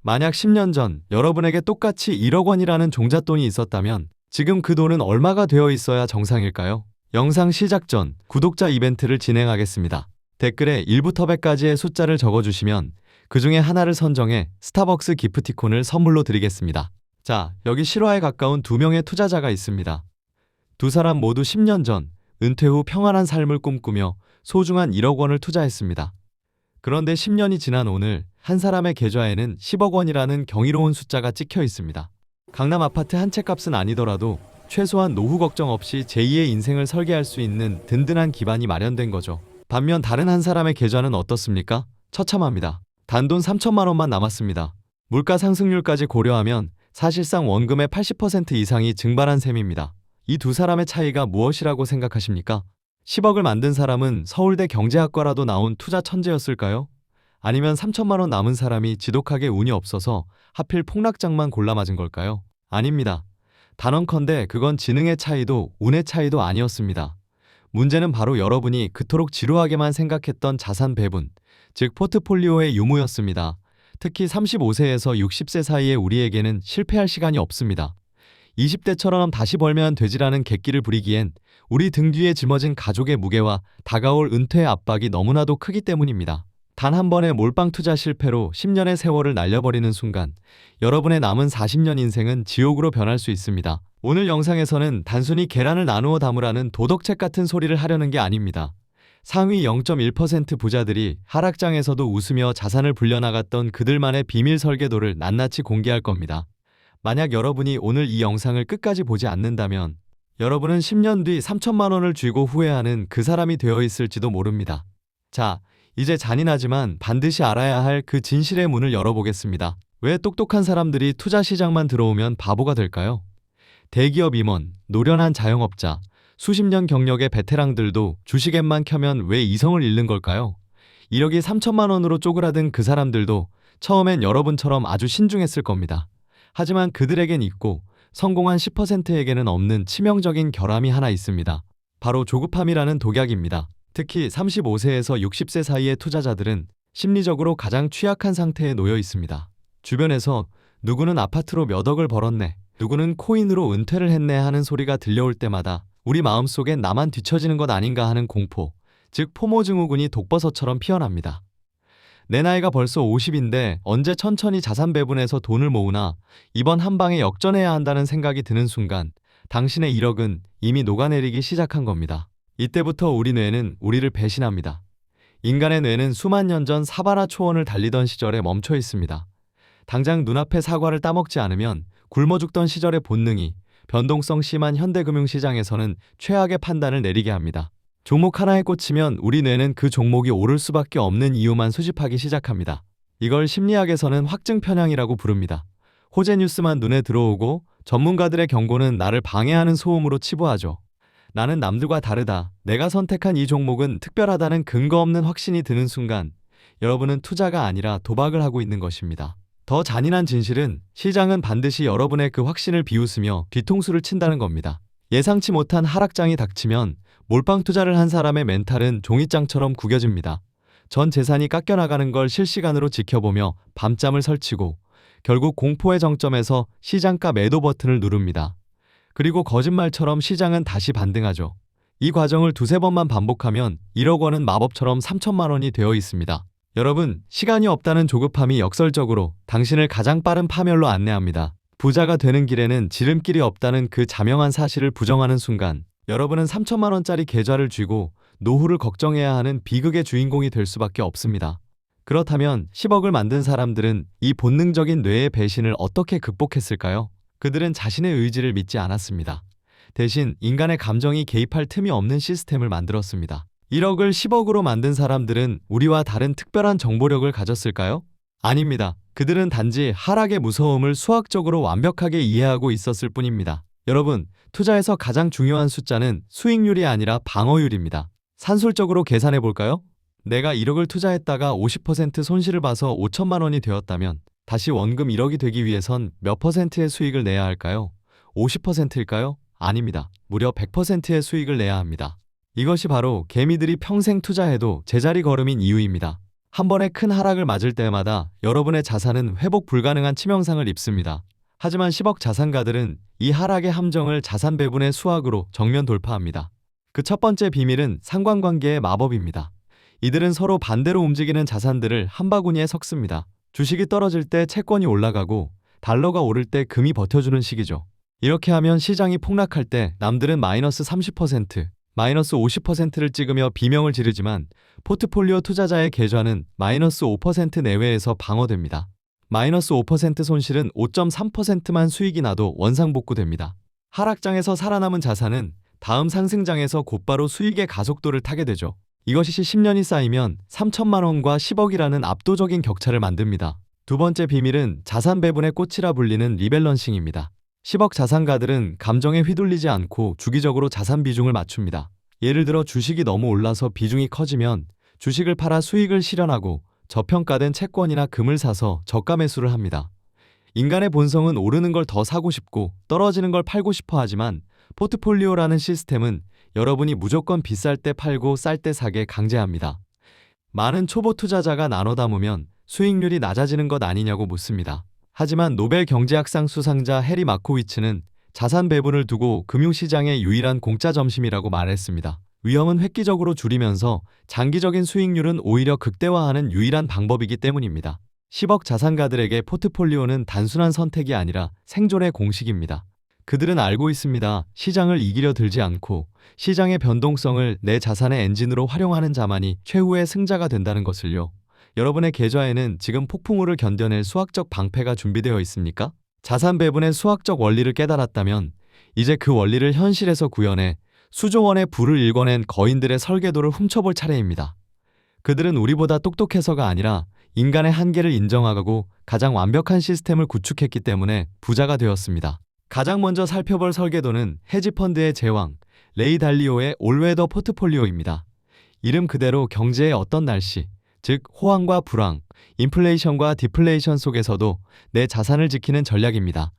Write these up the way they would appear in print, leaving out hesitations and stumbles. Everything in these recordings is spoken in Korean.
만약 10년 전 여러분에게 똑같이 1억 원이라는 종잣돈이 있었다면 지금 그 돈은 얼마가 되어 있어야 정상일까요? 영상 시작 전 구독자 이벤트를 진행하겠습니다. 댓글에 1부터 100까지의 숫자를 적어주시면 그 중에 하나를 선정해 스타벅스 기프티콘을 선물로 드리겠습니다. 자, 여기 실화에 가까운 2명의 투자자가 있습니다. 두 사람 모두 10년 전 은퇴 후 평안한 삶을 꿈꾸며 소중한 1억 원을 투자했습니다. 그런데 10년이 지난 오늘 한 사람의 계좌에는 10억 원이라는 경이로운 숫자가 찍혀 있습니다. 강남 아파트 한 채 값은 아니더라도 최소한 노후 걱정 없이 제2의 인생을 설계할 수 있는 든든한 기반이 마련된 거죠. 반면 다른 한 사람의 계좌는 어떻습니까? 처참합니다. 단돈 3천만 원만 남았습니다. 물가 상승률까지 고려하면 사실상 원금의 80% 이상이 증발한 셈입니다. 이 두 사람의 차이가 무엇이라고 생각하십니까? 10억을 만든 사람은 서울대 경제학과라도 나온 투자 천재였을까요? 아니면 3천만 원 남은 사람이 지독하게 운이 없어서 하필 폭락장만 골라 맞은 걸까요? 아닙니다. 단언컨대 그건 지능의 차이도 운의 차이도 아니었습니다. 문제는 바로 여러분이 그토록 지루하게만 생각했던 자산 배분, 즉 포트폴리오의 유무였습니다. 특히 35세에서 60세 사이의 우리에게는 실패할 시간이 없습니다. 20대처럼 다시 벌면 되지라는 객기를 부리기엔 우리 등 뒤에 짊어진 가족의 무게와 다가올 은퇴의 압박이 너무나도 크기 때문입니다. 단 한 번의 몰빵 투자 실패로 10년의 세월을 날려버리는 순간 여러분의 남은 40년 인생은 지옥으로 변할 수 있습니다. 오늘 영상에서는 단순히 계란을 나누어 담으라는 도덕책 같은 소리를 하려는 게 아닙니다. 상위 0.1% 부자들이 하락장에서도 웃으며 자산을 불려나갔던 그들만의 비밀 설계도를 낱낱이 공개할 겁니다. 만약 여러분이 오늘 이 영상을 끝까지 보지 않는다면 여러분은 10년 뒤 3천만 원을 쥐고 후회하는 그 사람이 되어 있을지도 모릅니다. 자, 이제 잔인하지만 반드시 알아야 할 그 진실의 문을 열어보겠습니다. 왜 똑똑한 사람들이 투자 시장만 들어오면 바보가 될까요? 대기업 임원, 노련한 자영업자, 수십 년 경력의 베테랑들도 주식앱만 켜면 왜 이성을 잃는 걸까요? 1억이 3천만 원으로 쪼그라든 그 사람들도 처음엔 여러분처럼 아주 신중했을 겁니다. 하지만 그들에겐 있고 성공한 10%에게는 없는 치명적인 결함이 하나 있습니다. 바로 조급함이라는 독약입니다. 특히 35세에서 60세 사이의 투자자들은 심리적으로 가장 취약한 상태에 놓여 있습니다. 주변에서 누구는 아파트로 몇 억을 벌었네, 누구는 코인으로 은퇴를 했네 하는 소리가 들려올 때마다 우리 마음속엔 나만 뒤처지는 것 아닌가 하는 공포, 즉 포모 증후군이 독버섯처럼 피어납니다. 내 나이가 벌써 50인데 언제 천천히 자산 배분해서 돈을 모으나 이번 한 방에 역전해야 한다는 생각이 드는 순간 당신의 1억은 이미 녹아내리기 시작한 겁니다. 이때부터 우리 뇌는 우리를 배신합니다. 인간의 뇌는 수만 년 전 사바나 초원을 달리던 시절에 멈춰 있습니다. 당장 눈앞에 사과를 따먹지 않으면 굶어 죽던 시절의 본능이 변동성 심한 현대금융시장에서는 최악의 판단을 내리게 합니다. 종목 하나에 꽂히면 우리 뇌는 그 종목이 오를 수밖에 없는 이유만 수집하기 시작합니다. 이걸 심리학에서는 확증 편향이라고 부릅니다. 호재 뉴스만 눈에 들어오고 전문가들의 경고는 나를 방해하는 소음으로 치부하죠. 나는 남들과 다르다, 내가 선택한 이 종목은 특별하다는 근거 없는 확신이 드는 순간 여러분은 투자가 아니라 도박을 하고 있는 것입니다. 더 잔인한 진실은 시장은 반드시 여러분의 그 확신을 비웃으며 뒤통수를 친다는 겁니다. 예상치 못한 하락장이 닥치면 몰빵 투자를 한 사람의 멘탈은 종이장처럼 구겨집니다. 전 재산이 깎여나가는 걸 실시간으로 지켜보며 밤잠을 설치고 결국 공포의 정점에서 시장가 매도 버튼을 누릅니다. 그리고 거짓말처럼 시장은 다시 반등하죠. 이 과정을 두세 번만 반복하면 1억 원은 마법처럼 3천만 원이 되어 있습니다. 여러분, 시간이 없다는 조급함이 역설적으로 당신을 가장 빠른 파멸로 안내합니다. 부자가 되는 길에는 지름길이 없다는 그 자명한 사실을 부정하는 순간 여러분은 3천만 원짜리 계좌를 쥐고 노후를 걱정해야 하는 비극의 주인공이 될 수밖에 없습니다. 그렇다면 10억을 만든 사람들은 이 본능적인 뇌의 배신을 어떻게 극복했을까요? 그들은 자신의 의지를 믿지 않았습니다. 대신 인간의 감정이 개입할 틈이 없는 시스템을 만들었습니다. 1억을 10억으로 만든 사람들은 우리와 다른 특별한 정보력을 가졌을까요? 아닙니다. 그들은 단지 하락의 무서움을 수학적으로 완벽하게 이해하고 있었을 뿐입니다. 여러분, 투자에서 가장 중요한 숫자는 수익률이 아니라 방어율입니다. 산술적으로 계산해 볼까요? 내가 1억을 투자했다가 50% 손실을 봐서 5천만 원이 되었다면 다시 원금 1억이 되기 위해선 몇 퍼센트의 수익을 내야 할까요? 50%일까요? 아닙니다. 무려 100%의 수익을 내야 합니다. 이것이 바로 개미들이 평생 투자해도 제자리 걸음인 이유입니다. 한 번에 큰 하락을 맞을 때마다 여러분의 자산은 회복 불가능한 치명상을 입습니다. 하지만 10억 자산가들은 이 하락의 함정을 자산 배분의 수학으로 정면 돌파합니다. 그 첫 번째 비밀은 상관관계의 마법입니다. 이들은 서로 반대로 움직이는 자산들을 한 바구니에 섞습니다. 주식이 떨어질 때 채권이 올라가고 달러가 오를 때 금이 버텨주는 시기죠. 이렇게 하면 시장이 폭락할 때 남들은 마이너스 30%, 마이너스 50%를 찍으며 비명을 지르지만 포트폴리오 투자자의 계좌는 마이너스 5% 내외에서 방어됩니다. 마이너스 5% 손실은 5.3%만 수익이 나도 원상복구됩니다. 하락장에서 살아남은 자산은 다음 상승장에서 곧바로 수익의 가속도를 타게 되죠. 이것이 10년이 쌓이면 3천만 원과 10억이라는 압도적인 격차를 만듭니다. 두 번째 비밀은 자산 배분의 꽃이라 불리는 리밸런싱입니다. 10억 자산가들은 감정에 휘둘리지 않고 주기적으로 자산 비중을 맞춥니다. 예를 들어 주식이 너무 올라서 비중이 커지면 주식을 팔아 수익을 실현하고 저평가된 채권이나 금을 사서 저가 매수를 합니다. 인간의 본성은 오르는 걸 더 사고 싶고 떨어지는 걸 팔고 싶어 하지만 포트폴리오라는 시스템은 여러분이 무조건 비쌀 때 팔고 쌀 때 사게 강제합니다. 많은 초보 투자자가 나눠 담으면 수익률이 낮아지는 것 아니냐고 묻습니다. 하지만 노벨 경제학상 수상자 해리 마코위츠는 자산 배분을 두고 금융시장의 유일한 공짜 점심이라고 말했습니다. 위험은 획기적으로 줄이면서 장기적인 수익률은 오히려 극대화하는 유일한 방법이기 때문입니다. 10억 자산가들에게 포트폴리오는 단순한 선택이 아니라 생존의 공식입니다. 그들은 알고 있습니다. 시장을 이기려 들지 않고 시장의 변동성을 내 자산의 엔진으로 활용하는 자만이 최후의 승자가 된다는 것을요. 여러분의 계좌에는 지금 폭풍우를 견뎌낼 수학적 방패가 준비되어 있습니까? 자산 배분의 수학적 원리를 깨달았다면 이제 그 원리를 현실에서 구현해 수조 원의 부를 일궈낸 거인들의 설계도를 훔쳐볼 차례입니다. 그들은 우리보다 똑똑해서가 아니라 인간의 한계를 인정하고 가장 완벽한 시스템을 구축했기 때문에 부자가 되었습니다. 가장 먼저 살펴볼 설계도는 헤지펀드의 제왕, 레이 달리오의 올웨더 포트폴리오입니다. 이름 그대로 경제의 어떤 날씨, 즉 호황과 불황, 인플레이션과 디플레이션 속에서도 내 자산을 지키는 전략입니다.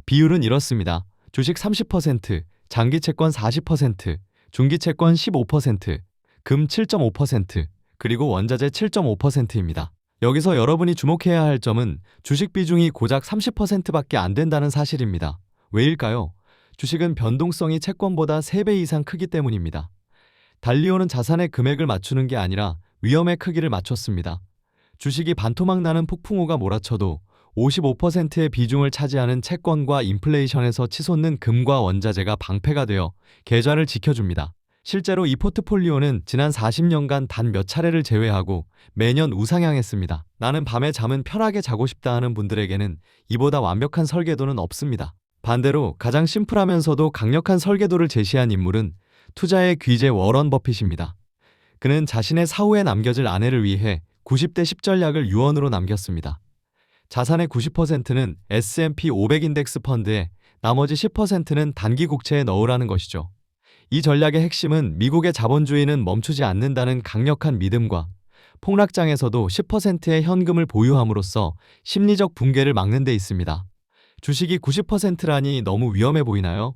비율은 이렇습니다. 주식 30%, 장기채권 40%, 중기채권 15%, 금 7.5%, 그리고 원자재 7.5%입니다. 여기서 여러분이 주목해야 할 점은 주식 비중이 고작 30%밖에 안 된다는 사실입니다. 왜일까요? 주식은 변동성이 채권보다 3배 이상 크기 때문입니다. 달리오는 자산의 금액을 맞추는 게 아니라 위험의 크기를 맞췄습니다. 주식이 반토막 나는 폭풍우가 몰아쳐도 55%의 비중을 차지하는 채권과 인플레이션에서 치솟는 금과 원자재가 방패가 되어 계좌를 지켜줍니다. 실제로 이 포트폴리오는 지난 40년간 단 몇 차례를 제외하고 매년 우상향했습니다. 나는 밤에 잠은 편하게 자고 싶다 하는 분들에게는 이보다 완벽한 설계도는 없습니다. 반대로 가장 심플하면서도 강력한 설계도를 제시한 인물은 투자의 귀재 워런 버핏입니다. 그는 자신의 사후에 남겨질 아내를 위해 90대 10 전략을 유언으로 남겼습니다. 자산의 90%는 S&P 500 인덱스 펀드에 나머지 10%는 단기 국채에 넣으라는 것이죠. 이 전략의 핵심은 미국의 자본주의는 멈추지 않는다는 강력한 믿음과 폭락장에서도 10%의 현금을 보유함으로써 심리적 붕괴를 막는 데 있습니다. 주식이 90%라니 너무 위험해 보이나요?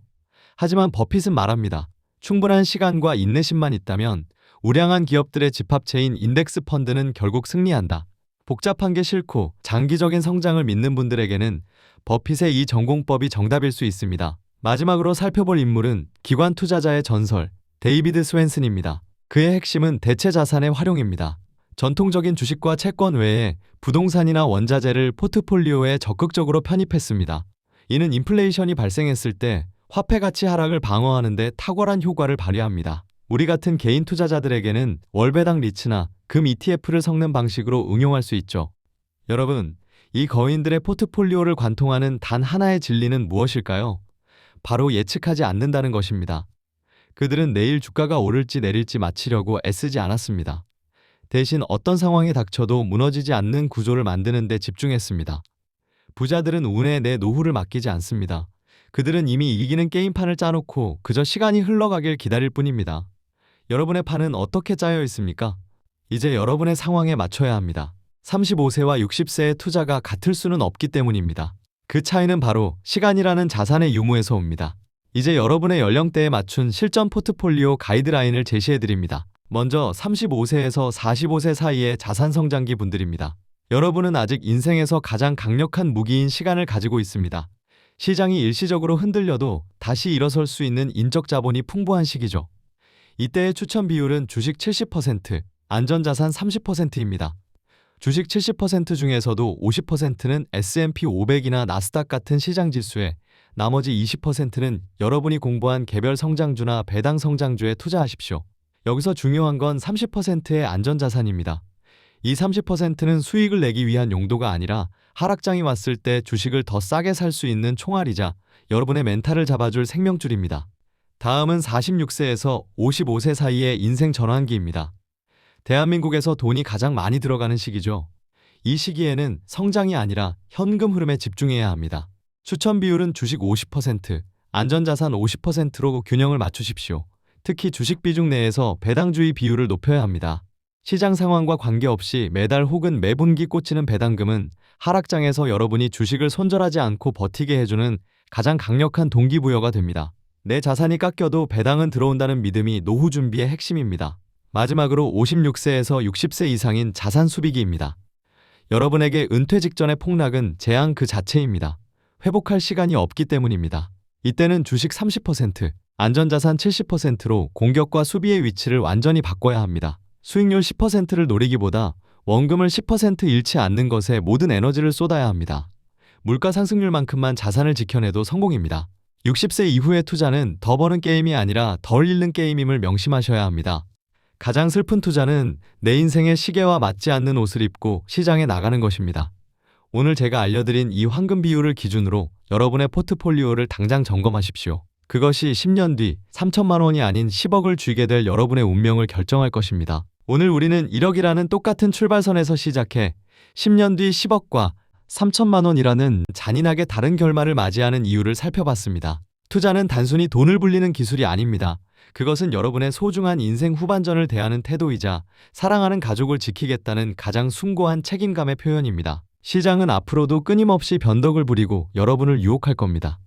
하지만 버핏은 말합니다. 충분한 시간과 인내심만 있다면 우량한 기업들의 집합체인 인덱스 펀드는 결국 승리한다. 복잡한 게 싫고 장기적인 성장을 믿는 분들에게는 버핏의 이 전공법이 정답일 수 있습니다. 마지막으로 살펴볼 인물은 기관 투자자의 전설, 데이비드 스웬슨입니다. 그의 핵심은 대체 자산의 활용입니다. 전통적인 주식과 채권 외에 부동산이나 원자재를 포트폴리오에 적극적으로 편입했습니다. 이는 인플레이션이 발생했을 때 화폐 가치 하락을 방어하는 데 탁월한 효과를 발휘합니다. 우리 같은 개인 투자자들에게는 월배당 리츠나 금 ETF를 섞는 방식으로 응용할 수 있죠. 여러분, 이 거인들의 포트폴리오를 관통하는 단 하나의 진리는 무엇일까요? 바로 예측하지 않는다는 것입니다. 그들은 내일 주가가 오를지 내릴지 맞히려고 애쓰지 않았습니다. 대신 어떤 상황이 닥쳐도 무너지지 않는 구조를 만드는 데 집중했습니다. 부자들은 운에 내 노후를 맡기지 않습니다. 그들은 이미 이기는 게임판을 짜놓고 그저 시간이 흘러가길 기다릴 뿐입니다. 여러분의 판은 어떻게 짜여 있습니까? 이제 여러분의 상황에 맞춰야 합니다. 35세와 60세의 투자가 같을 수는 없기 때문입니다. 그 차이는 바로 시간이라는 자산의 유무에서 옵니다. 이제 여러분의 연령대에 맞춘 실전 포트폴리오 가이드라인을 제시해드립니다. 먼저 35세에서 45세 사이의 자산 성장기 분들입니다. 여러분은 아직 인생에서 가장 강력한 무기인 시간을 가지고 있습니다. 시장이 일시적으로 흔들려도 다시 일어설 수 있는 인적 자본이 풍부한 시기죠. 이때의 추천 비율은 주식 70%, 안전자산 30%입니다. 주식 70% 중에서도 50%는 S&P 500이나 나스닥 같은 시장 지수에, 나머지 20%는 여러분이 공부한 개별 성장주나 배당 성장주에 투자하십시오. 여기서 중요한 건 30%의 안전자산입니다. 이 30%는 수익을 내기 위한 용도가 아니라 하락장이 왔을 때 주식을 더 싸게 살 수 있는 총알이자 여러분의 멘탈을 잡아줄 생명줄입니다. 다음은 46세에서 55세 사이의 인생 전환기입니다. 대한민국에서 돈이 가장 많이 들어가는 시기죠. 이 시기에는 성장이 아니라 현금 흐름에 집중해야 합니다. 추천 비율은 주식 50%, 안전자산 50%로 균형을 맞추십시오. 특히 주식 비중 내에서 배당주의 비율을 높여야 합니다. 시장 상황과 관계없이 매달 혹은 매분기 꽂히는 배당금은 하락장에서 여러분이 주식을 손절하지 않고 버티게 해주는 가장 강력한 동기부여가 됩니다. 내 자산이 깎여도 배당은 들어온다는 믿음이 노후 준비의 핵심입니다. 마지막으로 56세에서 60세 이상인 자산 수비기입니다. 여러분에게 은퇴 직전의 폭락은 재앙 그 자체입니다. 회복할 시간이 없기 때문입니다. 이때는 주식 30%, 안전자산 70%로 공격과 수비의 위치를 완전히 바꿔야 합니다. 수익률 10%를 노리기보다 원금을 10% 잃지 않는 것에 모든 에너지를 쏟아야 합니다. 물가 상승률만큼만 자산을 지켜내도 성공입니다. 60세 이후의 투자는 더 버는 게임이 아니라 덜 잃는 게임임을 명심하셔야 합니다. 가장 슬픈 투자는 내 인생의 시계와 맞지 않는 옷을 입고 시장에 나가는 것입니다. 오늘 제가 알려드린 이 황금 비율을 기준으로 여러분의 포트폴리오를 당장 점검하십시오. 그것이 10년 뒤 3천만 원이 아닌 10억을 쥐게 될 여러분의 운명을 결정할 것입니다. 오늘 우리는 1억이라는 똑같은 출발선에서 시작해 10년 뒤 10억과 3천만 원이라는 잔인하게 다른 결말을 맞이하는 이유를 살펴봤습니다. 투자는 단순히 돈을 불리는 기술이 아닙니다. 그것은 여러분의 소중한 인생 후반전을 대하는 태도이자 사랑하는 가족을 지키겠다는 가장 숭고한 책임감의 표현입니다. 시장은 앞으로도 끊임없이 변덕을 부리고 여러분을 유혹할 겁니다.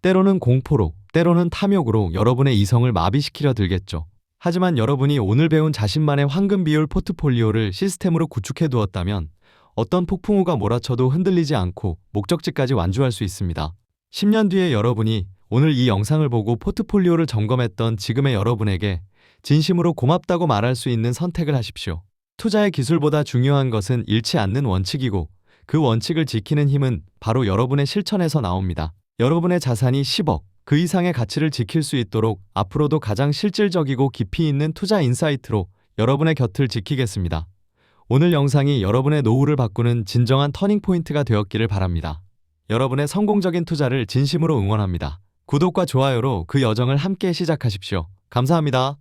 때로는 공포로, 때로는 탐욕으로 여러분의 이성을 마비시키려 들겠죠. 하지만 여러분이 오늘 배운 자신만의 황금 비율 포트폴리오를 시스템으로 구축해 두었다면 어떤 폭풍우가 몰아쳐도 흔들리지 않고 목적지까지 완주할 수 있습니다. 10년 뒤에 여러분이 오늘 이 영상을 보고 포트폴리오를 점검했던 지금의 여러분에게 진심으로 고맙다고 말할 수 있는 선택을 하십시오. 투자의 기술보다 중요한 것은 잃지 않는 원칙이고 그 원칙을 지키는 힘은 바로 여러분의 실천에서 나옵니다. 여러분의 자산이 10억, 그 이상의 가치를 지킬 수 있도록 앞으로도 가장 실질적이고 깊이 있는 투자 인사이트로 여러분의 곁을 지키겠습니다. 오늘 영상이 여러분의 노후를 바꾸는 진정한 터닝포인트가 되었기를 바랍니다. 여러분의 성공적인 투자를 진심으로 응원합니다. 구독과 좋아요로 그 여정을 함께 시작하십시오. 감사합니다.